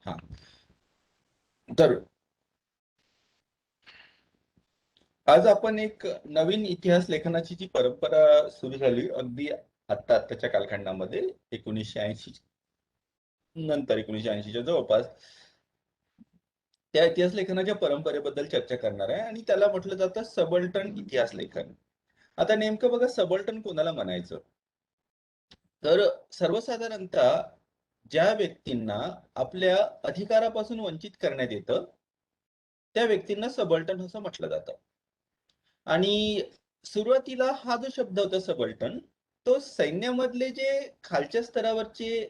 हा, तर आज आपण एक नवीन इतिहास लेखनाची जी परंपरा सुरू झाली अगदी आत्ताच्या कालखंडामध्ये 1980 नंतर 1980च्या जवळपास त्या इतिहास लेखनाच्या परंपरेबद्दल चर्चा करणार आहे आणि त्याला म्हटलं जातं सबल्टन इतिहास लेखन. आता नेमकं बघा, सबल्टन कोणाला म्हणायचं? तर सर्वसाधारणतः ज्या व्यक्तींना आपल्या अधिकारापासून वंचित करण्यात येतं त्या व्यक्तींना सबल्टन असं म्हटलं जातं. आणि सुरुवातीला हा जो शब्द होता सबल्टन, तो सैन्यामधले जे खालच्या स्तरावरचे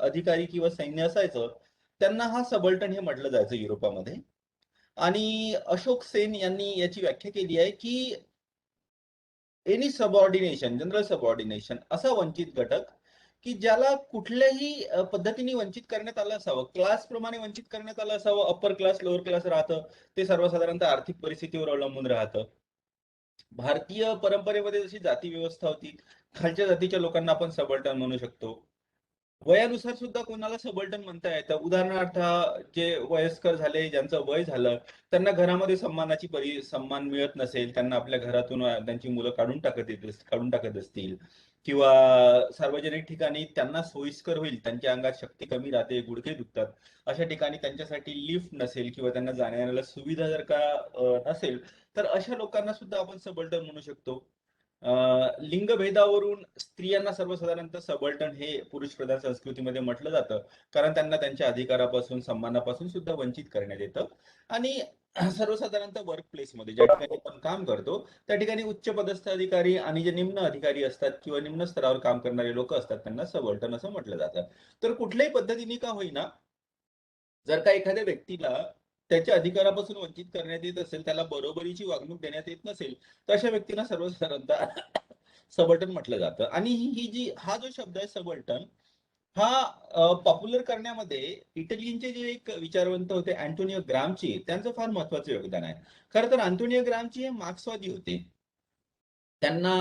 अधिकारी किंवा सैन्य असायचं त्यांना हा सबल्टन हे म्हटलं जायचं युरोपामध्ये. आणि अशोक सेन यांनी याची व्याख्या केली आहे की एनी सबऑर्डिनेशन, जनरल सबऑर्डिनेशन, असा वंचित घटक की ज्याला कुठल्याही पद्धतीने वंचित करण्यात आलं असावं, क्लास प्रमाणे वंचित करण्यात आलं असावं. अप्पर क्लास, लोअर क्लास राहतं, ते सर्वसाधारणतः आर्थिक परिस्थितीवर अवलंबून राहतं. भारतीय परंपरेमध्ये जशी जाती व्यवस्था होती, खालच्या जातीच्या लोकांना आपण सबल्टन म्हणू शकतो. वयानुसार सुद्धा कोणाला सबल्टन म्हणता येतं. उदाहरणार्थ, जे वयस्कर झाले, ज्यांचं वय झालं, त्यांना घरामध्ये सन्मान मिळत नसेल, त्यांना आपल्या घरातून त्यांची मुलं काढून टाकत असतील, किंवा सार्वजनिक ठिकाणी त्यांना सोयीस्कर होईल, त्यांच्या अंगात शक्ती कमी राहते, गुडघे दुखतात, अशा ठिकाणी त्यांच्यासाठी लिफ्ट नसेल किंवा त्यांना जाण्यायेण्याला सुविधा जर का नसेल, तर अशा लोकांना सुद्धा आपण सबल्टन म्हणू शकतो. लिंगभेदावरून स्त्रियांना सर्वसाधारणतः सबल्टन हे पुरुष प्रधान संस्कृतीमध्ये म्हटलं जातं, कारण त्यांना त्यांच्या अधिकारापासून, सन्मानापासून सुद्धा वंचित करण्यात येतं. आणि सर्वसाधारणतः वर्क प्लेसमध्ये ज्या ठिकाणी आपण काम करतो त्या ठिकाणी उच्च पदस्थ अधिकारी आणि जे निम्न अधिकारी असतात किंवा निम्न स्तरावर काम करणारे लोक असतात त्यांना सबल्टन असं म्हटलं जातं. तर कुठल्याही पद्धतीने का होईना, जर का एखाद्या व्यक्तीला त्याच्या अधिकारापासून वंचित करण्यात येत असेल, त्याला बरोबरीची वागणूक देण्यात येत नसेल, तर अशा व्यक्तींना सर्वसाधारणतः सबल्टन म्हटलं जातं. आणि हा जो शब्द आहे सबल्टन, हा पॉप्युलर करण्यामध्ये इटलीचे जे एक विचारवंत होते अँटोनियो ग्रामची, त्यांचं फार महत्वाचं योगदान आहे. खरं तर अँटोनियो ग्रामची हे मार्क्सवादी होते. त्यांना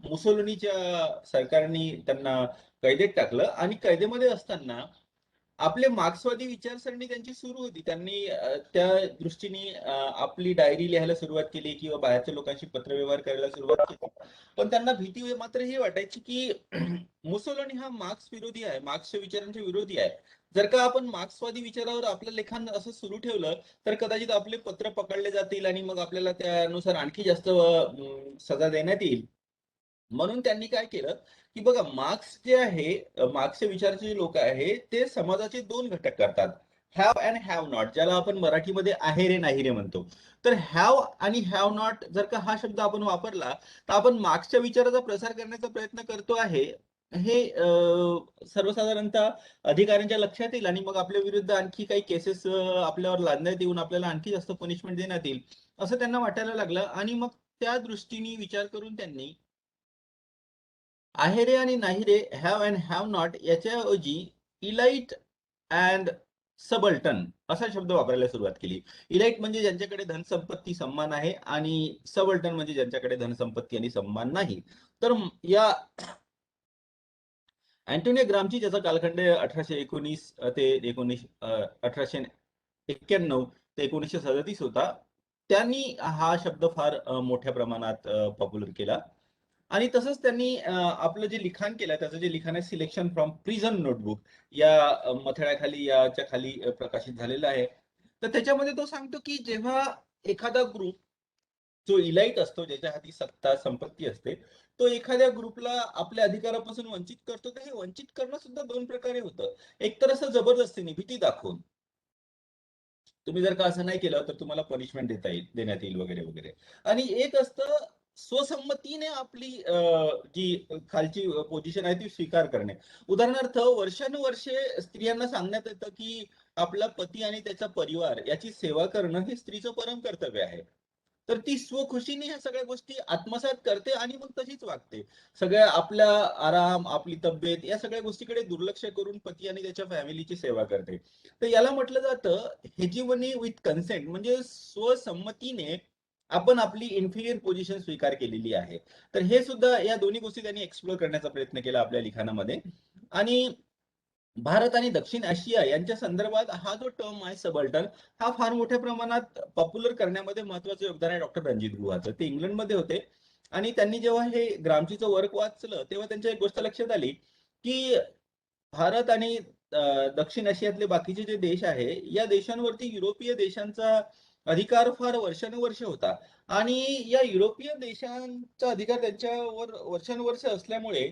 मुसोलिनीच्या सरकारने त्यांना कैदेत टाकलं आणि कैदेमध्ये असताना आपले मार्क्सवादी विचारसरणी त्यांची सुरू होती. त्यांनी त्या दृष्टीने आपली डायरी लिहायला सुरुवात केली किंवा बाहेरच्या लोकांशी पत्रव्यवहार करायला सुरुवात केली. पण त्यांना भीती मात्र ही वाटायची की मुसोलिनी हा मार्क्स विरोधी आहे, मार्क्सच्या विचारांच्या विरोधी आहे. जर का आपण मार्क्सवादी विचारावर आपलं लेखन असं सुरू ठेवलं तर कदाचित आपले पत्र पकडले जातील आणि मग आपल्याला त्यानुसार आणखी जास्त सजा देण्यात येईल. म्हणून त्यांनी काय केलं की बघा, मार्क्स जे आहे, मार्क्सच्या विचाराचे जे लोक आहे ते समाजाचे दोन घटक करतात, हॅव अँड हॅव नॉट, ज्याला आपण मराठीमध्ये आहे रे नाही रे म्हणतो. तर हॅव आणि हॅव नॉट जर का हा शब्द आपण वापरला तर आपण मार्क्सच्या विचाराचा प्रसार करण्याचा प्रयत्न करतो आहे, हे सर्वसाधारणतः अधिकाऱ्यांच्या लक्षात येईल आणि मग आपल्या विरुद्ध आणखी काही केसेस आपल्यावर लादण्यात येऊन आपल्याला आणखी जास्त पनिशमेंट देण्यात येईल असं त्यांना वाटायला लागलं. आणि मग त्या दृष्टीने विचार करून त्यांनी आहे रे आणि नाही रे, हॅव अँड हॅव नॉट याच्याऐवजी इलाइट अँड सबल्टन असा शब्द वापरायला सुरुवात केली. इलाइट म्हणजे ज्यांच्याकडे धनसंपत्ती, सन्मान आहे, आणि सबल्टन म्हणजे ज्यांच्याकडे धनसंपत्ती आणि सन्मान नाही. तर या अँटोनियो ग्रामची, ज्याचा कालखंड 1819 ते 1891 ते 1937 होता, त्यांनी हा शब्द फार मोठ्या प्रमाणात पॉप्युलर केला. आणि तसंच त्यांनी आपलं जे लिखाण केलं, त्याचं जे लिखाण आहे सिलेक्शन फ्रॉम प्रिझन नोटबुक या मथळ्याखाली, याच्या खाली प्रकाशित झालेलं आहे. तर त्याच्यामध्ये तो सांगतो की जेव्हा एखादा ग्रुप जो इलाइट असतो, ज्याच्या हाती सत्ता संपत्ती असते, तो एखाद्या ग्रुपला आपल्या अधिकारापासून वंचित करतो, तर हे वंचित करणं सुद्धा दोन प्रकारे होतं. एक तर असं जबरदस्तीने, भीती दाखवून, तुम्ही जर का असं नाही केलं तर तुम्हाला पनिशमेंट देण्यात येईल वगैरे वगैरे. आणि एक असतं स्वसंमतीने आपली जी खालची पोझिशन आहे ती स्वीकार करणे. उदाहरणार्थ, वर्षानुवर्षे स्त्रियांना सांगण्यात येतं की आपला पती आणि त्याचा परिवार याची सेवा करणं हे स्त्रीचं परम कर्तव्य आहे. तर ती स्वखुशीने ह्या सगळ्या गोष्टी आत्मसात करते आणि मग तशीच वागते. सगळ्या आपल्या आराम, आपली तब्येत या सगळ्या गोष्टीकडे दुर्लक्ष करून पती आणि त्याच्या फॅमिलीची सेवा करते. तर याला म्हटलं जातं हेजिमनी विथ कन्सेंट, म्हणजे स्वसंमतीने आपण आपली इन्फिरियर पोझिशन स्वीकार केलेली आहे. तर हे सुद्धा, या दोन्ही गोष्टी त्यांनी एक्सप्लोर करण्याचा प्रयत्न केला आपल्या लिखाणामध्ये. आणि भारत आणि दक्षिण आशिया यांच्या संदर्भात हा जो टर्म आहे सबल्टन, हा फार मोठ्या प्रमाणात पॉप्युलर करण्यामध्ये महत्वाचं योगदान आहे डॉक्टर रणजित गुहाचं. ते इंग्लंडमध्ये होते आणि त्यांनी जेव्हा हे ग्रामजीचं वर्क वाचलं तेव्हा त्यांच्या एक गोष्ट लक्षात आली की भारत आणि दक्षिण आशियातले बाकीचे जे देश आहे या देशांवरती युरोपीय देशांचा अधिकार फार वर्षानुवर्ष होता आणि या युरोपीय देशांचा अधिकार त्यांच्यावर वर्षानुवर्ष असल्यामुळे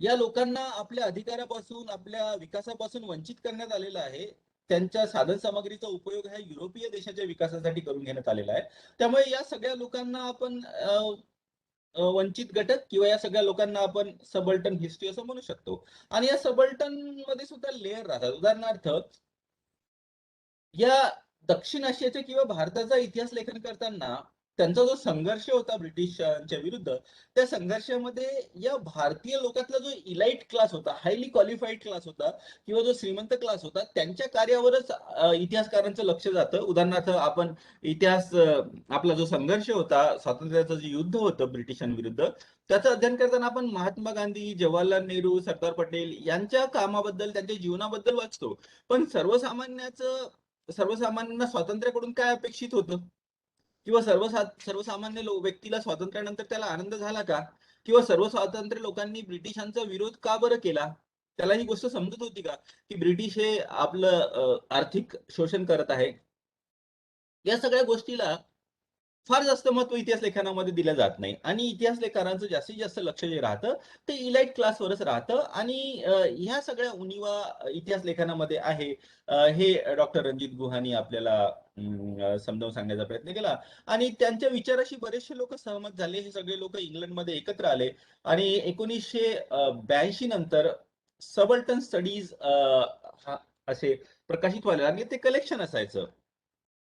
या लोकांना आपल्या अधिकारापासून आपल्या विकासापासून वंचित करण्यात आलेलं आहे. त्यांच्या साधन सामग्रीचा उपयोग हा युरोपीय देशाच्या विकासासाठी करून घेण्यात आलेला आहे. त्यामुळे या सगळ्या लोकांना आपण वंचित घटक किंवा या सगळ्या लोकांना आपण सबल्टन हिस्ट्री असं म्हणू शकतो. आणि या सबल्टन मध्ये सुद्धा लेअर राहतात. उदाहरणार्थ या दक्षिण आशियाच्या किंवा भारताचा इतिहास लेखन करताना त्यांचा जो संघर्ष होता ब्रिटिशांच्या विरुद्ध, त्या संघर्षामध्ये या भारतीय लोकातला जो इलाइट क्लास होता, हायली क्वालिफाईड क्लास होता किंवा जो श्रीमंत क्लास होता, त्यांच्या कार्यावरच इतिहासकारांचं लक्ष जातं. उदाहरणार्थ आपण इतिहास आपला जो संघर्ष होता, स्वातंत्र्याचं जे युद्ध होतं ब्रिटिशांविरुद्ध, त्याचं अध्ययन करताना आपण महात्मा गांधी, जवाहरलाल नेहरू, सरदार पटेल यांच्या कामाबद्दल, त्यांच्या जीवनाबद्दल वाचतो. पण सर्वसामान्यांना स्वातंत्र्याकडून काय अपेक्षित होतं किंवा सर्वसामान्य व्यक्तीला स्वातंत्र्यानंतर त्याला आनंद झाला का किंवा सर्व स्वातंत्र्य लोकांनी ब्रिटिशांचा विरोध का बरं केला, त्याला ही गोष्ट समजत होती का की ब्रिटिश हे आपलं आर्थिक शोषण करत आहे. या सगळ्या गोष्टीला फार जास्त महत्व इतिहास लेखनामध्ये दिलं जात नाही आणि इतिहास लेखकारांचं जास्तीत जास्त लक्ष जे राहतं ते इलाइट क्लासवरच राहतं आणि ह्या सगळ्या उणीवा इतिहास लेखनामध्ये आहे. हे डॉक्टर रणजित गुहानी आपल्याला समजावून सांगण्याचा प्रयत्न केला आणि त्यांच्या विचाराशी बरेचसे लोक सहमत झाले. हे सगळे लोक इंग्लंडमध्ये एकत्र आले आणि 1982 नंतर सबल्टन स्टडीज असे प्रकाशित व्हायला आणि ते कलेक्शन असायचं,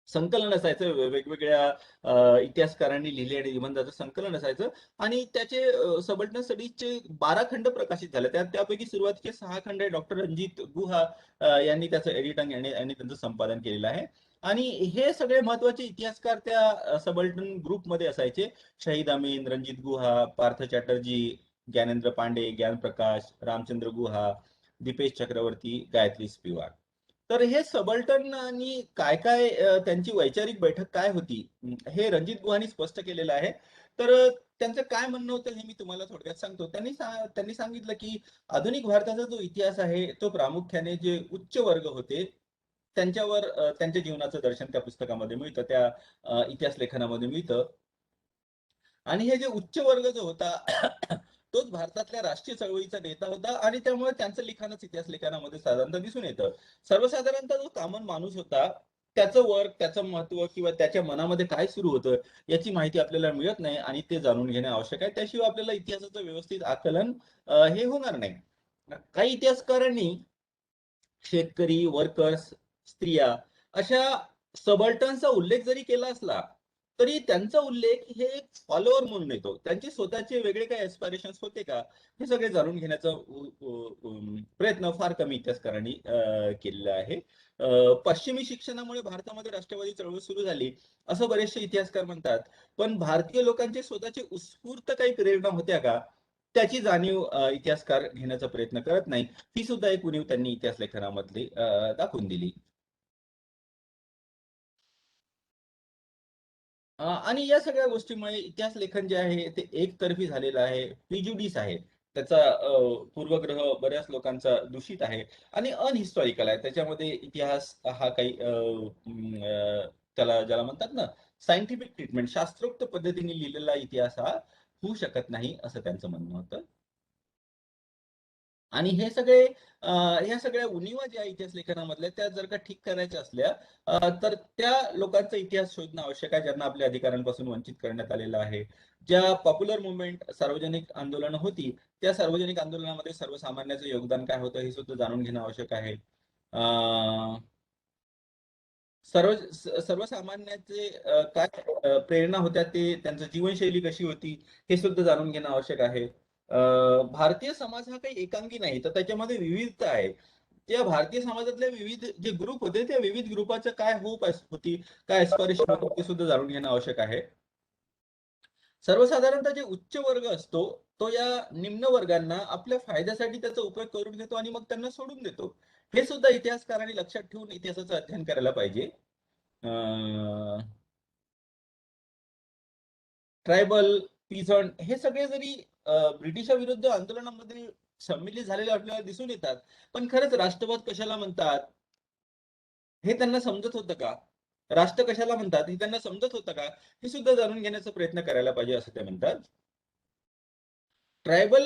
संकलन असायचं. वेगवेगळ्या इतिहासकारांनी लिहिलेल्या निबंधाचं संकलन असायचं आणि त्याचे सबल्टन स्टडीजचे 12 खंड प्रकाशित झाले. त्यापैकी सुरुवातीचे 6 खंड डॉक्टर रणजित गुहा यांनी त्याचं एडिटिंग यांनी त्यांचं संपादन केलेलं आहे. आणि हे सगळे महत्वाचे इतिहासकार त्या सबल्टन ग्रुपमध्ये असायचे. शहीद अमीन, रणजित गुहा, पार्थ चॅटर्जी, ज्ञानेंद्र पांडे, ज्ञानप्रकाश, रामचंद्र गुहा, दीपेश चक्रवर्ती, गायत्री स्पिवाक. तर हे सबल्टन आणि काय काय त्यांची वैचारिक बैठक काय होती हे रणजित गुहानी स्पष्ट केलेलं आहे. तर त्यांचं काय म्हणणं होतं हे मी तुम्हाला थोडक्यात सांगतो. त्यांनी सांगितलं की आधुनिक भारताचा जो इतिहास आहे तो प्रामुख्याने जे उच्च वर्ग होते त्यांच्यावर त्यांच्या जीवनाचं दर्शन त्या पुस्तकामध्ये मिळतं, त्या इतिहास लेखनामध्ये मिळतं. आणि हे जे उच्च वर्ग जो होता तोच भारतातल्या राष्ट्रीय चळवळीचा नेता होता आणि त्यामुळे त्यांचं लिखाणच इतिहास लेखनामध्ये साधारणतः दिसून येतं. सर्वसाधारणतः जो कॉमन माणूस होता त्याचं वर्क, त्याचं महत्व किंवा त्याच्या मनामध्ये काय सुरू होतं याची माहिती आपल्याला मिळत नाही आणि ते जाणून घेणे आवश्यक आहे. त्याशिवाय आपल्याला इतिहासाचं व्यवस्थित आकलन हे होणार नाही. काही इतिहासकारांनी शेतकरी, वर्कर्स, स्त्रिया अशा सबल्टनचा उल्लेख जरी केला असला तरी त्यांचा उल्लेख हे एक फॉलोअर म्हणून येतो. त्यांचे स्वतःचे वेगळे काही एस्पायरेशन्स होते का हे सगळे जाणून घेण्याचा प्रयत्न फार कमी इतिहासकारांनी केलेला आहे. पश्चिमी शिक्षणामुळे भारतामध्ये राष्ट्रवादी चळवळ सुरू झाली असं बरेचसे इतिहासकार म्हणतात. पण भारतीय लोकांचे स्वतःचे उत्स्फूर्त काही प्रेरणा होत्या का त्याची जाणीव इतिहासकार घेण्याचा प्रयत्न करत नाही. ही सुद्धा एक उणीव त्यांनी इतिहास लेखनामधली दाखवून दिली. आणि या सगळ्या गोष्टीमुळे इतिहास लेखन जे आहे ते एकतर्फी झालेलं आहे, प्रिज्युडिस आहे. त्याचा पूर्वग्रह बऱ्याच लोकांचा दूषित आहे आणि अनहिस्टॉरिकल आहे. त्याच्यामध्ये इतिहास हा काही त्याला ज्याला म्हणतात ना सायंटिफिक ट्रीटमेंट, शास्त्रोक्त पद्धतीने लिहिलेला इतिहास हा होऊ शकत नाही असं त्यांचं म्हणणं होतं. आणि हे सगळे ह्या सगळ्या उणिवा ज्या इतिहास लेखनामधल्या त्या जर का ठीक करायच्या असल्या तर त्या लोकांचा इतिहास शोधणं आवश्यक आहे ज्यांना आपल्या अधिकारांपासून वंचित करण्यात आलेलं आहे. ज्या पॉप्युलर मुवमेंट, सार्वजनिक आंदोलनं होती त्या सार्वजनिक आंदोलनामध्ये सर्वसामान्याचं योगदान काय होतं हे सुद्धा जाणून घेणं आवश्यक आहे. सर्वसामान्याचे काय प्रेरणा होत्या, ते त्यांचं जीवनशैली कशी होती हे सुद्धा जाणून घेणं आवश्यक आहे. भारतीय समाज हा काही एकांगी नाही, तर त्याच्यामध्ये विविधता आहे. त्या भारतीय समाजातले विविध जे ग्रुप होते त्या विविध ग्रुपाचं काय होप होती, काय एस्पिरेशन होतं ते सुद्धा जाणून घेणं आवश्यक आहे. सर्वसाधारणतः जे उच्च वर्ग असतो तो या निम्न वर्गांना आपल्या फायद्यासाठी त्याचा उपयोग करून घेतो आणि मग त्यांना सोडून देतो. हे सुद्धा इतिहासकारांनी लक्षात ठेवून इतिहासाचं अध्ययन करायला पाहिजे. ट्रायबल, पीझंट हे सगळे जरी ब्रिटिशाविरुद्ध आंदोलनामध्ये संमिलित झालेले आपल्याला दिसून येतात, पण खरंच राष्ट्रवाद कशाला म्हणतात हे त्यांना समजत होतं का? राष्ट्र कशाला म्हणतात हे त्यांना समजत होतं का? हे सुद्धा जाणून घेण्याचा प्रयत्न करायला पाहिजे असं ते म्हणतात. ट्रायबल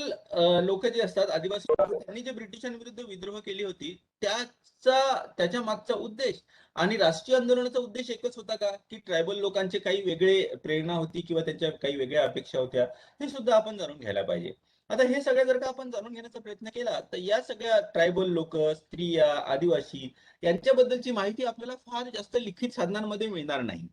लोक जे असतात, आदिवासी लोक, त्यांनी जे ब्रिटिशांविरुद्ध विद्रोह केली होती, त्याच्या मागचा उद्देश आणि राष्ट्रीय आंदोलनाचा उद्देश एकच होता का, की ट्रायबल लोकांचे काही वेगळे प्रेरणा होती किंवा त्यांच्या काही वेगळ्या अपेक्षा होत्या, हे सुद्धा आपण जाणून घ्यायला पाहिजे. आता हे सगळं जर का आपण जाणून घेण्याचा प्रयत्न केला, तर या सगळ्या ट्रायबल लोक, स्त्रिया, आदिवासी यांच्याबद्दलची माहिती आपल्याला फार जास्त लिखित साधनांमध्ये मिळणार नाही.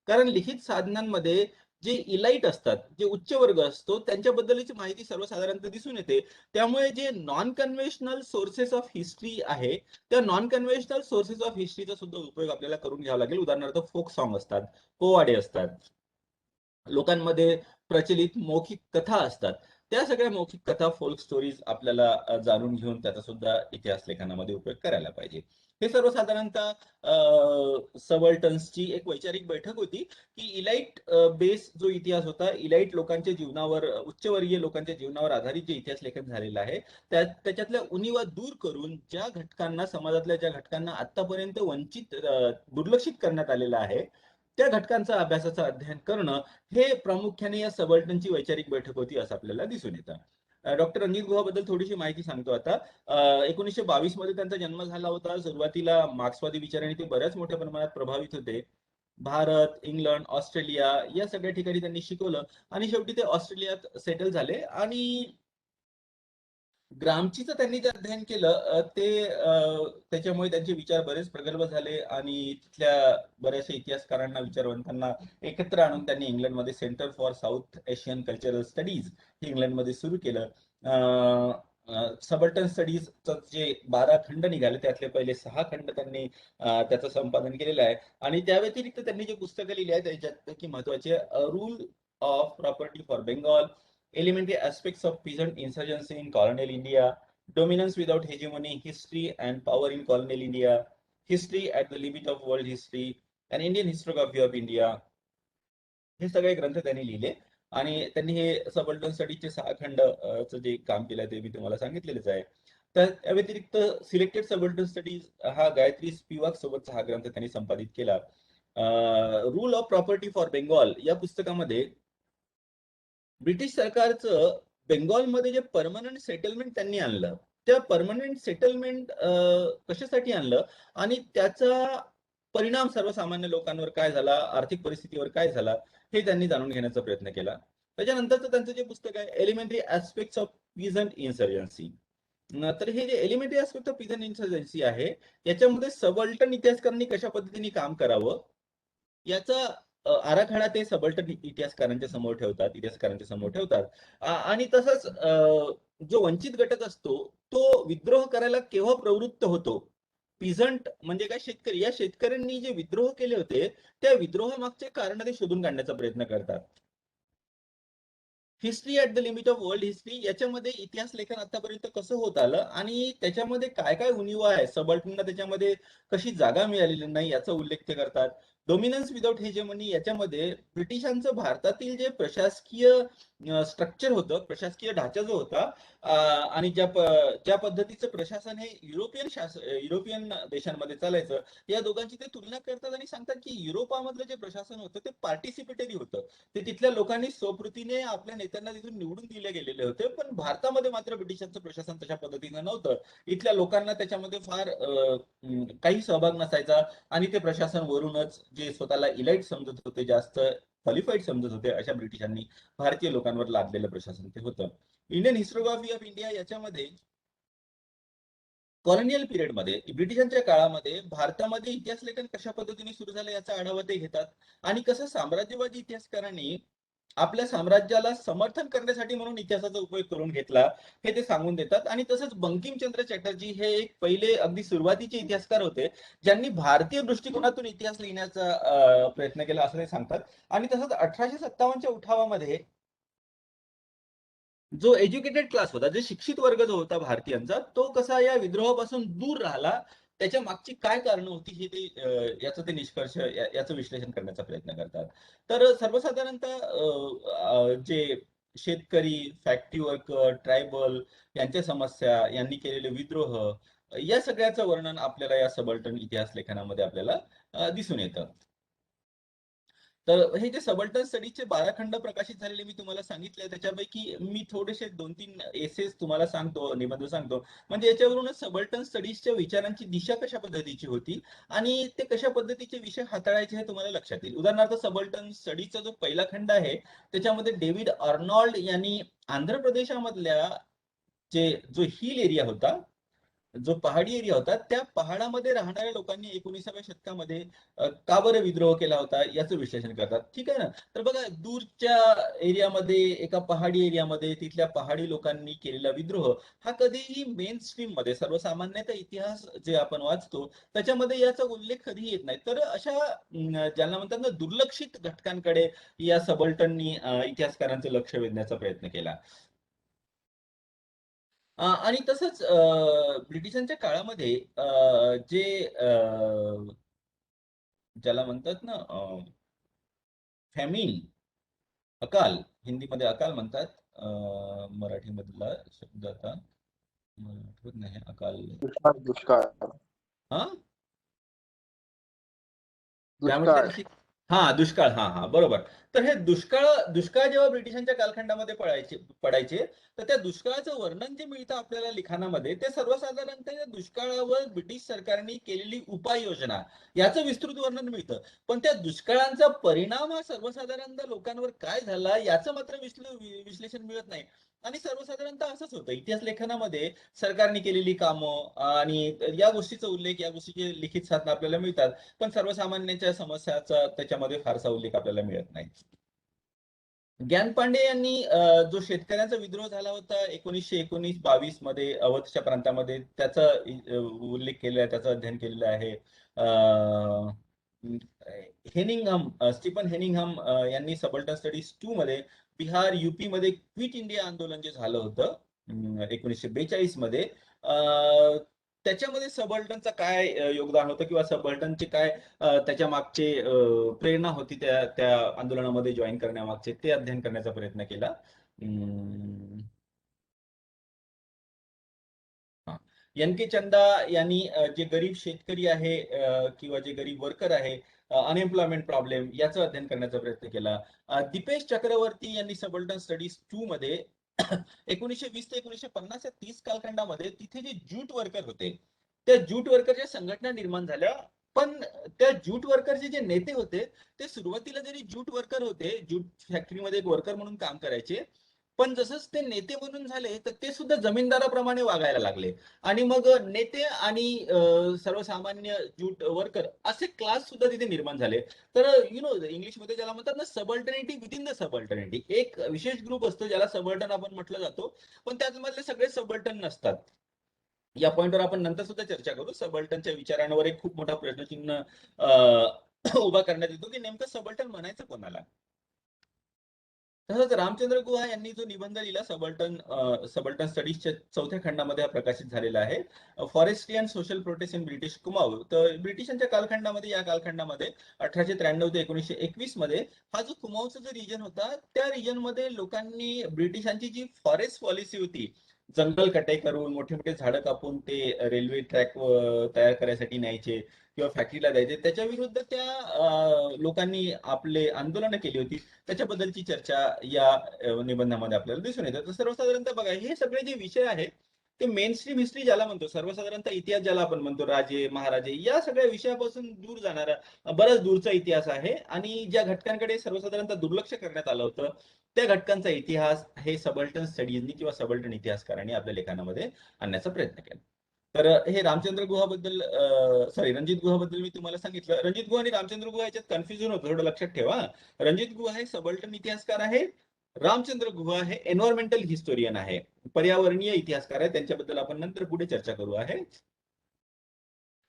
कारण लिखित साधनांमध्ये जे इलाइट असतात, जे उच्च वर्ग असतो, त्यांच्याबद्दलची माहिती सर्वसाधारणतः दिसून येते. त्यामुळे जे non conventional sources of history आहे, त्या नॉन कन्व्हेन्शनल सोर्सेस ऑफ हिस्ट्रीचा सुद्धा उपयोग आपल्याला करून घ्यावा लागेल. उदाहरणार्थ फोक सॉंग असतात, पोवाडे असतात, लोकांमध्ये प्रचलित मौखिक कथा असतात. त्या सगळ्या मौखिक कथा, फोल्क स्टोरीज आपल्याला जाणून घेऊन त्याचा सुद्धा इतिहास लेखनामध्ये उपयोग करायला पाहिजे. हे सर्वसाधारणतः सबल्टन्सची एक वैचारिक बैठक होती, की इलाइट बेस जो इतिहास होता, इलाइट लोकांच्या जीवनावर, उच्चवर्गीय लोकांच्या जीवनावर आधारित जे इतिहास लेखन झालेलं आहे, त्याच्यातल्या उणीवा दूर करून ज्या घटकांना, समाजातल्या ज्या घटकांना आतापर्यंत वंचित, दुर्लक्षित करण्यात आलेलं आहे, त्या घटकांचा अभ्यासाचं अध्ययन करणं, हे प्रामुख्याने या सबल्टनची वैचारिक बैठक होती असं आपल्याला दिसून येतं. डॉक्टर रणजित गुहाबद्दल थोडीशी माहिती सांगतो आता. 1922 मध्ये त्यांचा जन्म झाला होता. सुरुवातीला मार्क्सवादी विचाराने ते बऱ्याच मोठ्या प्रमाणात प्रभावित होते. भारत, इंग्लंड, ऑस्ट्रेलिया या सगळ्या ठिकाणी त्यांनी शिकवलं आणि शेवटी ते ऑस्ट्रेलियात सेटल झाले. आणि ग्रामचीचं त्यांनी जे अध्ययन केलं, त्याच्यामुळे त्यांचे विचार बरेच प्रगल्भ झाले आणि तिथल्या बऱ्याचशा इतिहासकारांना, विचारवंतांना एकत्र आणून त्यांनी इंग्लंडमध्ये centre for south Asian cultural studies हे इंग्लंडमध्ये सुरू केलं. सबल्टन स्टडीजचं जे 12 खंड निघाले, त्यातले पहिले 6 खंड त्यांनी त्याचं संपादन केलेलं आहे. आणि त्या व्यतिरिक्त त्यांनी जे पुस्तकं लिहिली आहेत, त्याच्यापैकी महत्वाचे rule of property for Bengal, elementary aspects of peasant insurgency in colonial India, dominance without hegemony, history and power in colonial India, history at the limit of world history, an Indian historiography of India, हे सगळे ग्रंथ त्यांनी लिहिले. आणि त्यांनी हे subaltern स्टडीजचे 6 खंड जे काम केलं ते मी तुम्हाला सांगितलेलेच आहे. तर त्या व्यतिरिक्त सिलेक्टेड सबल्टन स्टडीज हा गायत्री स्पिवाक सोबतचा हा ग्रंथ त्यांनी संपादित केला. Rule of property for Bengal या पुस्तकामध्ये ब्रिटिश सरकारचं बेंगॉलमध्ये जे परमनंट सेटलमेंट त्यांनी आणलं, त्या परमनंट सेटलमेंट कशासाठी आणलं आणि त्याचा परिणाम सर्वसामान्य लोकांवर काय झाला, आर्थिक परिस्थितीवर काय झाला, हे त्यांनी जाणून घेण्याचा प्रयत्न केला. त्याच्यानंतरचं त्यांचं जे पुस्तक आहे एलिमेंटरी ऍस्पेक्ट्स ऑफ पीझंट इन्सर्जन्सी, तर हे जे एलिमेंटरी ऍस्पेक्ट ऑफ पीझंट इन्सर्जन्सी आहे, याच्यामध्ये सबल्टन इतिहासकारांनी कशा पद्धतीने काम करावं याचा आराखडा ते सबल्टन इतिहासकारांच्या समोर ठेवतात. आणि तसंच जो वंचित घटक असतो, तो विद्रोह करायला केव्हा प्रवृत्त होतो, पिझंट म्हणजे काय, शेतकरी, या शेतकऱ्यांनी जे विद्रोह केले होते, त्या विद्रोहामागचे कारण ते शोधून काढण्याचा प्रयत्न करतात. History at the limit of world history, याच्यामध्ये इतिहास लेखन आतापर्यंत कसं होत आलं आणि त्याच्यामध्ये काय काय उणीवा आहे, सबल्टनला त्याच्यामध्ये कशी जागा मिळालेली नाही याचा उल्लेख ते करतात. डोमिनन्स विदाउट हेजेमनी, याच्यामध्ये ब्रिटिशांचं भारतातील जे प्रशासकीय स्ट्रक्चर होतं, प्रशासकीय ढाचा जो होता, आणि ज्या पद्धतीचं प्रशासन हे युरोपियन देशांमध्ये चालायचं, या दोघांची ते तुलना करतात आणि सांगतात की युरोपामधलं जे प्रशासन होतं ते पार्टिसिपेटरी होतं. ते तिथल्या लोकांनी स्वप्रतीने आपल्या नेत्यांना तिथून निवडून दिले गेलेले होते. पण भारतामध्ये मात्र ब्रिटिशांचं प्रशासन तशा पद्धतीनं नव्हतं. इथल्या लोकांना त्याच्यामध्ये फार काही सहभाग नसायचा आणि ते प्रशासन वरूनच, जे स्वतःला इलाइट समजत होते, जास्त क्वालिफाईड समजत होते, अशा ब्रिटिशांनी भारतीय लोकांवर लादलेलं प्रशासन ते होतं. इंडियन हिस्टोग्राफी ऑफ इंडिया याच्यामध्ये कॉलोनियल पिरियडमध्ये, ब्रिटिशांच्या काळामध्ये भारतामध्ये इतिहास लेखन कशा पद्धतीने सुरू झालं याचा आढावा ते घेतात. आणि कसं साम्राज्यवादी इतिहासकारांनी आपल्या साम्राज्याला समर्थन करण्यासाठी म्हणून इतिहासाचा उपयोग करून घेतला, हे ते सांगून देतात. आणि तसंच बंकिमचंद्र चॅटर्जी हे एक पहिले अगदी सुरुवातीचे इतिहासकार होते, ज्यांनी भारतीय दृष्टिकोनातून इतिहास लिहिण्याचा प्रयत्न केला असं ते सांगतात. आणि तसंच 1857च्या उठावामध्ये जो एज्युकेटेड क्लास होता, जे शिक्षित वर्ग जो होता भारतीयांचा, तो कसा या विद्रोहापासून दूर राहिला, त्याच्या मागची काय कारणं होती हे ते याचं ते निष्कर्ष याचं विश्लेषण करण्याचा प्रयत्न करतात. तर सर्वसाधारणतः जे शेतकरी, फॅक्टरी वर्कर, ट्रायबल यांच्या समस्या, यांनी केलेले विद्रोह, या सगळ्याचं वर्णन आपल्याला या सबल्टन इतिहास लेखनामध्ये आपल्याला दिसून येतं. तर हे जे सबल्टन स्टडीजचे 12 खंड प्रकाशित झालेले मी तुम्हाला सांगितले, त्याच्यापैकी मी थोडेसे 2-3 एसेस तुम्हाला सांगतो, निबंध सांगतो. म्हणजे याच्यावरूनच सबल्टन स्टडीजच्या विचारांची दिशा कशा पद्धतीची होती आणि ते कशा पद्धतीचे विषय हाताळायचे हे तुम्हाला लक्षात येईल. उदाहरणार्थ सबल्टन स्टडीजचा जो पहिला खंड आहे, त्याच्यामध्ये डेव्हिड आर्नॉल्ड यांनी आंध्र प्रदेशामधल्या जो हिल एरिया होता, जो पहाडी एरिया होता, त्या पहाडामध्ये राहणाऱ्या लोकांनी 19व्या शतकामध्ये का बरं विद्रोह केला होता याचं विश्लेषण करतात. ठीक आहे ना. तर बघा, दूरच्या एरियामध्ये, एका पहाडी एरियामध्ये तिथल्या पहाडी लोकांनी केलेला विद्रोह हा कधीही मेन स्ट्रीम मध्ये, सर्वसामान्यतः इतिहास जे आपण वाचतो त्याच्यामध्ये याचा उल्लेख कधीही येत नाही. तर अशा ज्यांना म्हणतात ना दुर्लक्षित घटकांकडे या सबल्टननी इतिहासकारांचं लक्ष वेधण्याचा प्रयत्न केला. आणि तसंच ब्रिटिशांच्या काळामध्ये जे ज्याला म्हणतात ना फॅमिन, अकाल, हिंदीमध्ये अकाल म्हणतात, मराठीमधला शब्द आता मला आठवत नाही. अकाल, दुष्काळ दुष्काळ हा काय म्हटलं दुष्काळ ऋषिक? हा, दुष्काळ. हा हा, बरोबर. तर हे दुष्काळ दुष्काळ जेव्हा ब्रिटिशांच्या कालखंडामध्ये पडायचे, तर त्या दुष्काळाचं वर्णन जे मिळतं आपल्याला लिखाणामध्ये, ते सर्वसाधारणतः या दुष्काळावर ब्रिटिश सरकारने केलेली उपाययोजना याचं विस्तृत वर्णन मिळतं. पण त्या दुष्काळांचा परिणाम हा सर्वसाधारण लोकांवर काय झाला याचं मात्र विश्लेषण मिळत नाही. आणि सर्वसाधारणतः असंच होतं इतिहास लेखनामध्ये, सरकारने केलेली कामं आणि या गोष्टीचा उल्लेख, या गोष्टीचे लिखित साधनं आपल्याला मिळतात, पण सर्वसामान्यांच्या समस्याचा त्याच्यामध्ये फारसा उल्लेख आपल्याला मिळत नाही. ज्ञान पांडे यांनी जो शेतकऱ्यांचा विद्रोह झाला होता 1919-22 मध्ये अवधच्या प्रांतामध्ये, त्याचा उल्लेख केलेला आहे, त्याचं अध्ययन केलेलं आहे. हेनिंगहम, स्टीफन हेनिंगहम यांनी सबल्टन स्टडीज 2 मध्ये बिहार, युपी मध्ये क्विट इंडिया आंदोलन जे झालं होतं 1942 मध्ये, त्याच्यामध्ये सबल्टनचं काय योगदान होतं किंवा सबल्टनचे काय त्याच्या मागचे प्रेरणा होती त्या त्या आंदोलनामध्ये जॉईन करण्यामागचे, ते अध्ययन करण्याचा प्रयत्न केला. एन के चंदा यांनी जे गरीब शेतकरी आहे किंवा जे गरीब वर्कर आहे, अनएम्प्लॉयमेंट प्रॉब्लेम, याचं अध्ययन करण्याचा प्रयत्न केला. दीपेश चक्रवर्ती यांनी सबल्टन स्टडीज 2 मध्ये 1920 ते 1950 या 30 कालखंडामध्ये तिथे जे ज्यूट वर्कर होते, त्या ज्यूट वर्करच्या संघटना निर्माण झाल्या. पण त्या ज्यूट वर्करचे जे नेते होते, ते सुरुवातीला जरी ज्यूट वर्कर होते, ज्यूट फॅक्टरीमध्ये एक वर्कर म्हणून काम करायचे, पण जसंच ते नेते म्हणून झाले, तर ते सुद्धा जमीनदाराप्रमाणे वागायला लागले. आणि मग नेते आणि सर्वसामान्य ज्यूट वर्कर असे क्लास सुद्धा तिथे निर्माण झाले. तर इंग्लिशमध्ये ज्याला म्हणतात ना सबल्टनिटी विदिन द सबल्टनिटी, एक विशेष ग्रुप असतो ज्याला सबल्टन आपण म्हटलं जातो, पण त्यामधले सगळे सबल्टन नसतात. या पॉइंटवर आपण नंतर सुद्धा चर्चा करू. सबल्टनच्या विचारांवर एक खूप मोठा प्रश्नचिन्ह उभा करण्यात येतो की नेमकं सबल्टन म्हणायचं कोणाला. तसंच रामचंद्र गुहा यांनी जो निबंध लिहिला सबल्टन स्टडीजच्या 4थ्या खंडामध्ये हा प्रकाशित झालेला आहे, forestry and social protest in British Kumaon. तर ब्रिटिशांच्या कालखंडामध्ये, या कालखंडामध्ये 1893 ते 1921 मध्ये हा जो कुमाऊचा जो रिजन होता, त्या रिजन मध्ये लोकांनी ब्रिटिशांची जी फॉरेस्ट पॉलिसी होती, जंगल कटाई करून, मोठे मोठे झाडं कापून ते रेल्वे ट्रॅक तयार करायसाठी न्यायचे किंवा फॅक्टरीला द्यायचे, त्याच्या विरुद्ध त्या लोकांनी आपले आंदोलनं केली होती. त्याच्याबद्दलची चर्चा या निबंधामध्ये आपल्याला दिसून येतं. तर सर्वसाधारणतः बघा, हे सगळे जे विषय आहेत ते मेन स्ट्रीम हिस्ट्री ज्याला म्हणतो, सर्वसाधारणतः इतिहास ज्याला आपण म्हणतो, राजे महाराजे या सगळ्या विषयापासून दूर जाणारा बराच दूरचा इतिहास आहे. आणि ज्या घटकांकडे सर्वसाधारणतः दुर्लक्ष करण्यात आलं होतं, त्या घटकांचा इतिहास हे सबल्टन स्टडीजनी किंवा सबल्टन इतिहासकारांनी आपल्या लेखनामध्ये आणण्याचा प्रयत्न केला. तर हे रामचंद्र गुहाबद्दल, सॉरी, रणजित गुहाबद्दल मी तुम्हाला सांगितलं. रणजित गुहा आणि रामचंद्र गुहा याच्यात कन्फ्युजन होतं, थोडं लक्षात ठेवा. रणजित गुहा हे सबल्टन इतिहासकार आहे, रामचंद्र गुहा हे एन्व्हायरमेंटल हिस्टोरियन आहे, पर्यावरणीय इतिहासकार आहे. त्यांच्याबद्दल आपण नंतर पुढे चर्चा करू आहे.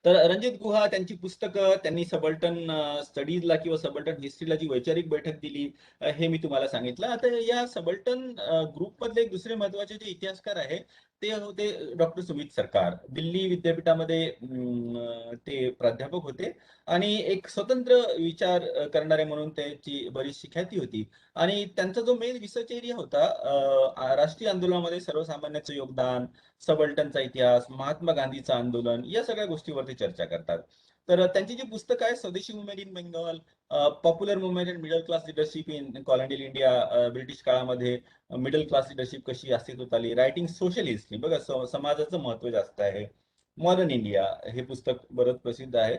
तर रणजित गुहा त्यांची पुस्तकं, त्यांनी सबल्टन स्टडीजला किंवा सबल्टन हिस्ट्रीला जी वैचारिक बैठक दिली, हे मी तुम्हाला सांगितलं. आता या सबल्टन ग्रुपमधले एक दुसरे महत्वाचे जे इतिहासकार आहे ते होते डॉक्टर सुमित सरकार. दिल्ली विद्यापीठामध्ये ते प्राध्यापक होते आणि एक स्वतंत्र विचार करणारे म्हणून त्याची बरीचशी ख्याती होती. आणि त्यांचा जो मेन रिसर्च एरिया होता, राष्ट्रीय आंदोलनामध्ये सर्वसामान्यांचं योगदान, सबल्टनचा इतिहास, महात्मा गांधीचं आंदोलन, या सगळ्या गोष्टीवरती चर्चा करतात. तर त्यांची जी पुस्तकं आहेत, स्वदेशी movement in Bengal, popular movement and middle class leadership in colonial India, British काळामध्ये मिडल क्लास लिडरशिप कशी अस्तित्वात आली, रायटिंग सोशल हिस्ट्री, बघा समाजाचं महत्व जास्त आहे, मॉडर्न इंडिया, हे पुस्तक बरंच प्रसिद्ध आहे.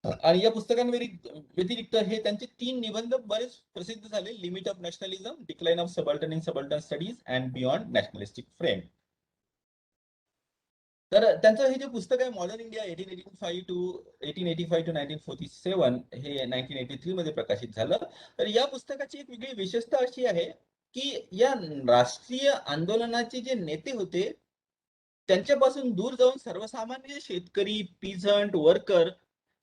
आणि या व्यतिरिक्त हे त्यांचे 3 निबंध बरेच प्रसिद्ध झाले: limit of nationalism, decline of subaltern in subaltern studies and beyond nationalistic frame. तर त्यांचं हे जे पुस्तक आहे, मॉडर्न इंडिया 1885 टू 1947, हे 1983 मध्ये प्रकाशित झालं. तर या पुस्तकाची एक वेगळी विशेषता अशी आहे की या राष्ट्रीय आंदोलनाचे जे नेते होते त्यांच्यापासून दूर जाऊन सर्वसामान्य शेतकरी, पीझंट, वर्कर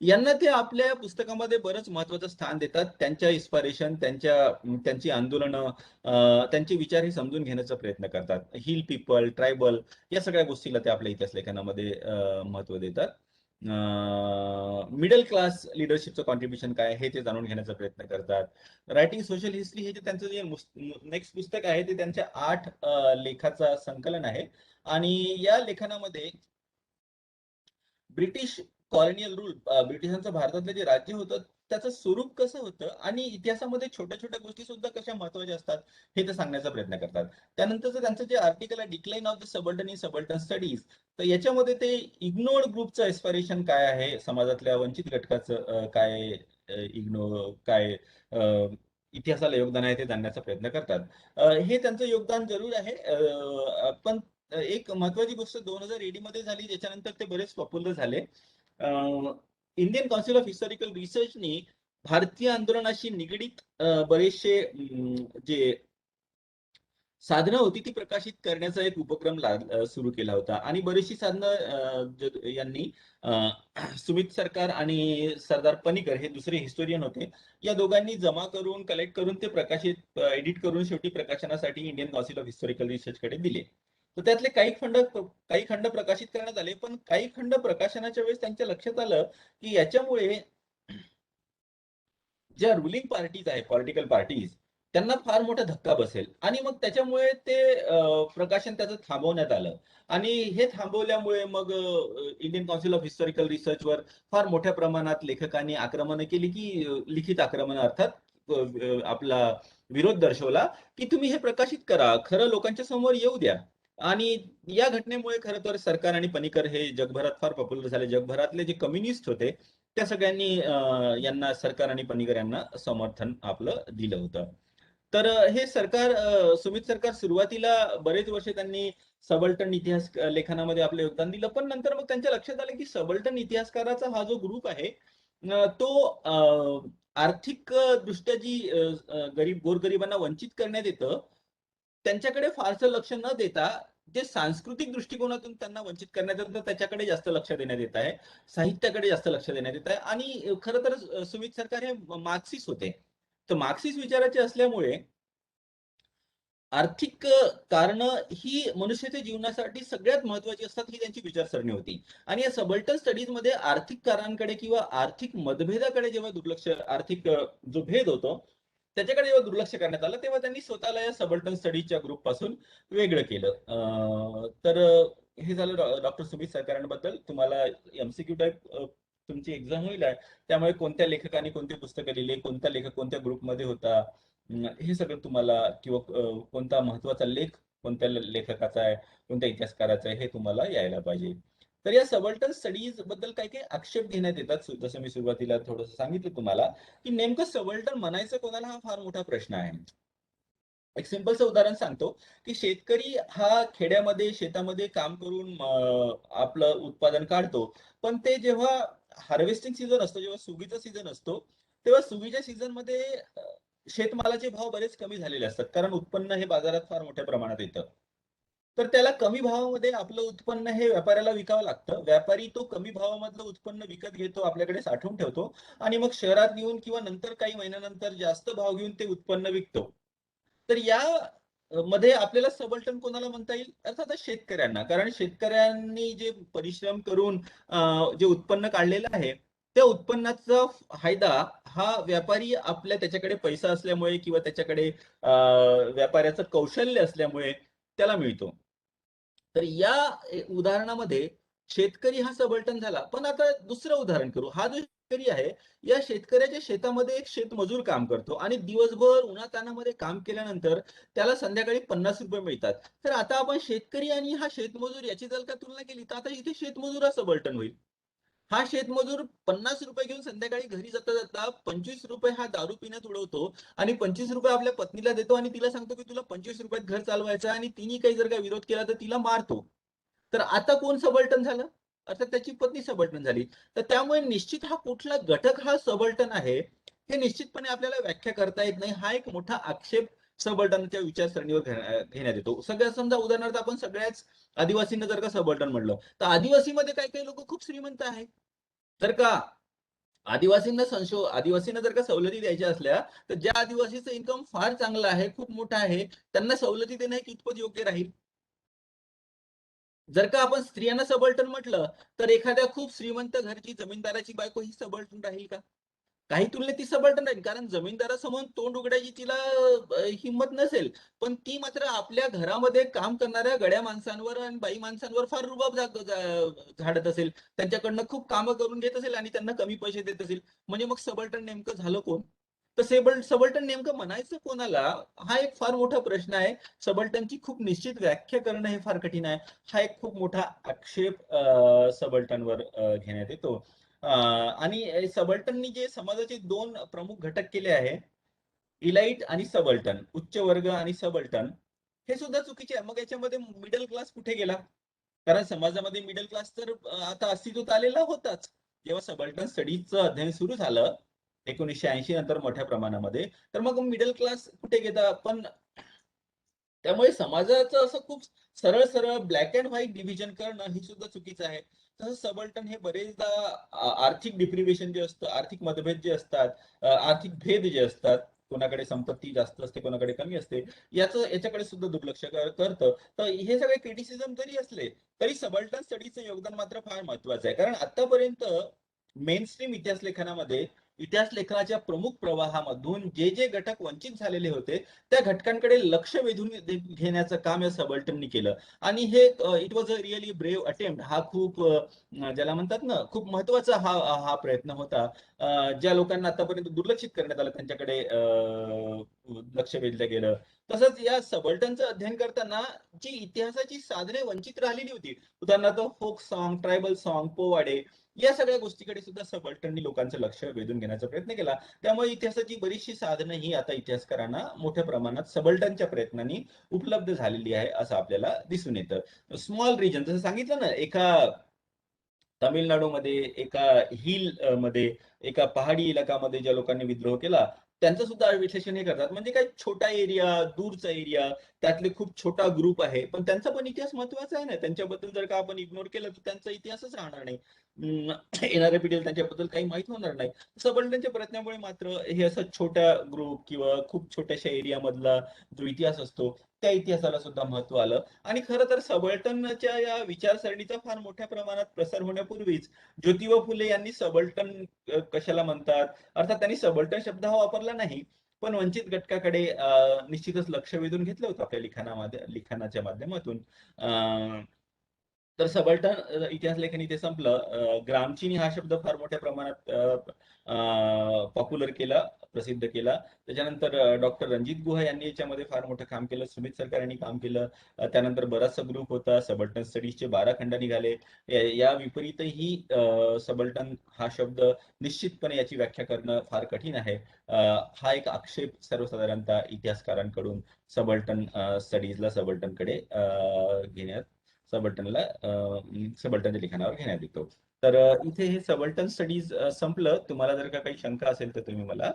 यांना ते आपल्या पुस्तकामध्ये बरंच महत्वाचं स्थान देतात. त्यांच्या इन्स्पिरेशन, त्यांची आंदोलनं, त्यांचे विचार हे समजून घेण्याचा प्रयत्न करतात. हिल पीपल, ट्रायबल, या सगळ्या गोष्टीला ते आपल्या इतिहास लेखनामध्ये महत्व देतात. मिडल क्लास लिडरशिपचं कॉन्ट्रीब्युशन काय हे ते जाणून घेण्याचा प्रयत्न करतात. रायटिंग सोशल हिस्ट्री हे त्यांचं जे नेक्स्ट पुस्तक आहे ते त्यांच्या 8 लेखाचं संकलन आहे. आणि या लेखनामध्ये ब्रिटिश कॉलोनियल रूल, ब्रिटिशांचं भारतातलं जे राज्य होतं त्याचं स्वरूप कसं होतं आणि इतिहासामध्ये छोट्या छोट्या गोष्टी सुद्धा कशा महत्वाच्या असतात हे ते सांगण्याचा प्रयत्न करतात. त्यानंतरचं त्यांचं जे आर्टिकल आहे, decline of the subaltern in subaltern studies, तर याच्यामध्ये ते इग्नोर्ड ग्रुपचं एस्पिरेशन काय आहे, समाजातल्या वंचित घटकाचं काय काय इतिहासाला योगदान आहे ते जाणण्याचा प्रयत्न करतात. हे त्यांचं योगदान जरूर आहे. पण एक महत्वाची गोष्ट 2000 AD मध्ये झाली, त्याच्यानंतर ते बरेच पॉप्युलर झाले. इंडियन काउन्सिल ऑफ हिस्टॉरिकल रिसर्चनी भारतीय आंदोलनाशी निगडीत बरेचसे जे साधनं होती ती प्रकाशित करण्याचा एक उपक्रम सुरू केला होता. आणि बरीचशी साधनं यांनी सुमित सरकार आणि सरदार पनिकर, हे दुसरे हिस्टोरियन होते, या दोघांनी जमा करून, कलेक्ट करून ते प्रकाशित, एडिट करून शेवटी प्रकाशनासाठी Indian council of historical research कडे दिले. तर त्यातले काही खंड प्रकाशित करण्यात आले, पण काही खंड प्रकाशनाच्या वेळेस त्यांच्या लक्षात आलं की याच्यामुळे ज्या रुलिंग पार्टीज आहेत, पॉलिटिकल पार्टीज, त्यांना फार मोठा धक्का बसेल. आणि मग त्याच्यामुळे ते प्रकाशन त्याचं थांबवण्यात आलं. आणि हे थांबवल्यामुळे मग इंडियन काउन्सिल ऑफ हिस्टॉरिकल रिसर्चवर फार मोठ्या प्रमाणात लेखकांनी आक्रमण केली, की लिखित आक्रमण अर्थात, आपला विरोध दर्शवला की तुम्ही हे प्रकाशित करा, खरं लोकांच्या समोर येऊ द्या. आणि या घटनेमुळे खरं तर सरकार आणि पनिकर हे जगभरात फार पॉप्युलर झाले. जगभरातले जे कम्युनिस्ट होते त्या सगळ्यांनी यांना, सरकार आणि पनिकर यांना समर्थन आपलं दिलं होतं. तर हे सरकार, सुमित सरकार, सुरुवातीला बरेच वर्ष त्यांनी सबल्टन इतिहास लेखनामध्ये आपलं योगदान दिलं. पण नंतर मग त्यांच्या लक्षात आलं की सबल्टन इतिहासकाराचा हा जो ग्रुप आहे, तो आर्थिक दृष्ट्या जी गोरगरिबांना वंचित करण्यात येतं, त्यांच्याकडे फारसं लक्ष न देता जे सांस्कृतिक दृष्टिकोनातून त्यांना वंचित करण्यात येतं त्याच्याकडे जास्त लक्ष देण्यात येत आहे, साहित्याकडे जास्त लक्ष देण्यात येत आहे. आणि खरं तर सुमित सरकार हे मार्क्सिस्ट होते. तर मार्क्सिस्ट विचाराचे असल्यामुळे आर्थिक कारण ही मनुष्याच्या जीवनासाठी सगळ्यात महत्वाची असतात, ही त्यांची विचारसरणी होती. आणि या सबल्टन स्टडीज मध्ये आर्थिक कारणांकडे किंवा आर्थिक मतभेदाकडे जेव्हा दुर्लक्ष, आर्थिक जो भेद होतो त्याच्याकडे जेव्हा दुर्लक्ष करण्यात आलं, तेव्हा त्यांनी स्वतःला या सबल्टन स्टडीजच्या ग्रुप पासून वेगळं केलं. तर हे झालं डॉक्टर सुमित सरकारांबद्दल. तुम्हाला MCQ टाईप तुमची एक्झाम होईल आहे, त्यामुळे कोणत्या लेखकाने कोणती पुस्तकं लिहिली, कोणता लेखक कोणत्या ग्रुपमध्ये होता, हे सगळं तुम्हाला, किंवा कोणता महत्वाचा लेख कोणत्या लेखकाचा आहे, कोणत्या इतिहासकाराचा आहे, हे तुम्हाला यायला पाहिजे. तर या सबल्टन स्टडीज बद्दल काही काही आक्षेप घेण्यात येतात. जसं मी सुरुवातीला थोडंसं सांगितलं तुम्हाला, की नेमकं सबल्टन म्हणायचं कोणाला, हा फार मोठा प्रश्न आहे. एक सिंपलचं उदाहरण सांगतो, की शेतकरी हा खेड्यामध्ये शेतामध्ये काम करून आपलं उत्पादन काढतो. पण ते जेव्हा हार्वेस्टिंग सीझन असतो, जेव्हा सुगीचा सीझन असतो, तेव्हा सुगीच्या सीझन मध्ये शेतमालाचे भाव बरेच कमी झालेले असतात, कारण उत्पन्न हे बाजारात फार मोठ्या प्रमाणात येतं. तर त्याला कमी भावामध्ये आपलं उत्पन्न हे व्यापाऱ्याला विकावं लागतं. व्यापारी तो कमी भावामधलं उत्पन्न विकत घेतो, आपल्याकडे साठवून ठेवतो आणि मग शहरात येऊन किंवा नंतर काही महिन्यानंतर जास्त भाव घेऊन ते उत्पन्न विकतो. तर या मध्ये आपल्याला सबल्टन कोणाला म्हणता येईल? अर्थातच शेतकऱ्यांना. कारण शेतकऱ्यांनी जे परिश्रम करून जे उत्पन्न काढलेलं आहे, त्या उत्पन्नाचा फायदा हा व्यापारी आपल्या त्याच्याकडे पैसा असल्यामुळे किंवा त्याच्याकडे व्यापाऱ्याचं कौशल्य असल्यामुळे त्याला मिळतो. तर या उदाहरणामध्ये शेतकरी हा सबल्टन झाला. पण आता दुसरं उदाहरण करू. हा जो शेतकरी आहे, या शेतकऱ्याच्या शेतामध्ये एक शेतमजूर काम करतो आणि दिवसभर उन्हातान्हामध्ये काम केल्यानंतर त्याला संध्याकाळी ₹50 मिळतात. तर आता आपण शेतकरी आणि हा शेतमजूर याची जर का तुलना केली, तर आता इथे शेतमजूर हा सबल्टन होईल. हा शेतमजूर ₹50 घेऊन संध्याकाळी घरी जाता जाता ₹25 हा दारू पिण्यात उडवतो आणि ₹25 आपल्या पत्नीला देतो आणि तिला सांगतो की तुला ₹25 घर चालवायचं आहे आणि तिने काही जर का विरोध केला तर तिला मारतो. तर आता कोण सबल्टन झालं? अर्थात त्याची पत्नी सबल्टन झाली. तर त्यामुळे निश्चित हा कुठला घटक हा सबल्टन आहे, हे निश्चितपणे आपल्याला व्याख्या करता येत नाही. हा एक मोठा आक्षेप सबल्टनच्या विचारसरणीवर घेण्यात येतो. सगळ्या समजा उदाहरणार्थ आपण सगळ्याच आदिवासींना जर का सबल्टन म्हणलं, तर आदिवासीमध्ये काही काही लोक खूप श्रीमंत आहेत. जर का आदिवासींना जर का सवलती द्यायच्या असल्या, तर ज्या आदिवासीचं इन्कम फार चांगलं आहे, खूप मोठं आहे, त्यांना सवलती देणं हे कितपत योग्य राहील? जर का आपण स्त्रियांना सबल्टन म्हटलं, तर एखाद्या खूप श्रीमंत घरची जमीनदाराची बायको ही सबल्टन राहील का? काही तुलनेत ती सबल्टन राहील. कारण जमीनदारासमोर तोंड उघडायची तिला हिंमत नसेल. पण ती मात्र आपल्या घरामध्ये काम करणाऱ्या गड्या माणसांवर आणि बाई माणसांवर फार रुबाब झाडत असेल. त्यांच्याकडनं खूप कामं करून घेत असेल आणि त्यांना कमी पैसे देत असेल. म्हणजे मग सबल्टन नेमकं झालं कोण? तर सबल्टन नेमकं म्हणायचं कोणाला? हा एक फार मोठा प्रश्न आहे. सबल्टनची खूप निश्चित व्याख्या करणं हे फार कठीण आहे. हा एक खूप मोठा आक्षेप सबल्टनवर घेण्यात येतो. आणि सबल्टननी जे समाजाचे दोन प्रमुख घटक केले आहे, इलाइट आणि सबल्टन, उच्च वर्ग आणि सबल्टन, हे सुद्धा चुकीचे आहे. मग याच्यामध्ये मिडल क्लास कुठे गेला? कारण समाजामध्ये मिडल क्लास तर आता अस्तित्वात आलेला होताच. जेव्हा सबल्टन स्टडीजचं अध्ययन सुरू झालं 1980 नंतर मोठ्या प्रमाणामध्ये, तर मग मिडल क्लास कुठे गेला? पण त्यामुळे समाजाचं असं खूप सरळ सरळ ब्लॅक अँड व्हाईट डिव्हिजन करणं ही सुद्धा चुकीचं आहे. तसं सबल्टन हे बरेचदा आर्थिक डिप्रिव्हेशन जे असतं, आर्थिक मतभेद जे असतात, आर्थिक भेद जे असतात, कोणाकडे संपत्ती जास्त असते, कोणाकडे कमी असते, याच्याकडे सुद्धा दुर्लक्ष करतं. तर हे सगळे क्रिटिसिझम जरी असले, तरी सबल्टन स्टडीचं योगदान मात्र फार महत्वाचं आहे. कारण आतापर्यंत मेनस्ट्रीम इतिहास लेखनामध्ये इतिहास लेखनाच्या प्रमुख प्रवाहामधून जे जे घटक वंचित झालेले होते, त्या घटकांकडे लक्ष वेधून घेण्याचं काम या सबल्टननी केलं. आणि हे it was a really brave attempt. हा खूप ज्याला म्हणतात ना, खूप महत्वाचा हा हा प्रयत्न होता. ज्या लोकांना आतापर्यंत दुर्लक्षित करण्यात आलं त्यांच्याकडे लक्ष वेधलं गेलं. तसंच या सबल्टनचं अध्ययन करताना जी इतिहासाची साधने वंचित राहिलेली होती, उदाहरणार्थ फोक सॉन्ग, ट्रायबल सॉन्ग, पोवाडे, या सगळ्या गोष्टीकडे सुद्धा सबल्टननी लोकांचं लक्ष वेधून घेण्याचा प्रयत्न केला. त्यामुळे इतिहासाची बरीचशी साधनं ही आता इतिहासकारांना मोठ्या प्रमाणात सबल्टनच्या प्रयत्नांनी उपलब्ध झालेली आहे असं आपल्याला दिसून येतं. स्मॉल रिजन जसं सांगितलं ना, तामिळनाडूमध्ये एका मध्ये एका पहाडी इलाकामध्ये ज्या लोकांनी विद्रोह केला, त्यांचं सुद्धा विश्लेषण हे करतात. म्हणजे काय छोटा एरिया, दूरचा एरिया, त्यातले खूप छोटा ग्रुप आहे, पण त्यांचा पण इतिहास महत्वाचा आहे ना. त्यांच्याबद्दल जर का आपण इग्नोर केलं तर त्यांचा इतिहासच राहणार नाही. येणाऱ्या पिढीला त्यांच्याबद्दल काही माहित होणार नाही. सबल्टनच्या प्रयत्नामुळे मात्र हे असं छोट्या ग्रुप किंवा खूप छोट्याशा एरियामधला जो इतिहास असतो, त्या इतिहासाला सुद्धा महत्व आलं. आणि खरं तर सबल्टनच्या या विचारसरणीचा फार मोठ्या प्रमाणात प्रसार होण्यापूर्वीच ज्योतिबा फुले यांनी सबल्टन कशाला म्हणतात, अर्थात त्यांनी सबल्टन शब्द हा वापरला नाही, पण वंचित घटकाकडे निश्चितच लक्ष वेधून घेतलं होतं आपल्या लिखाणाच्या माध्यमातून. तर सबल्टन इतिहास लेखन इथे संपलं. ग्रामचीनी हा शब्द फार मोठ्या प्रमाणात पॉप्युलर केला, प्रसिद्ध केला. त्याच्यानंतर डॉक्टर रणजित गुहा यांनी याच्यामध्ये फार मोठं काम केलं. सुमित सरकार यांनी काम केलं. त्यानंतर बराचसा ग्रुप होता. सबल्टन स्टडीजचे 12 खंड निघाले. या विपरीतही सबल्टन हा शब्द निश्चितपणे याची व्याख्या करणं फार कठीण आहे. हा एक आक्षेप सर्वसाधारणतः इतिहासकारांकडून सबल्टन स्टडीजला सबल्टनकडे घेण्यात सबल्टनच्या लिखाणावर घेण्यात येतो. तर इथे हे सबल्टन स्टडीज संपलं. तुम्हाला जर का काही शंका असेल तर तुम्ही मला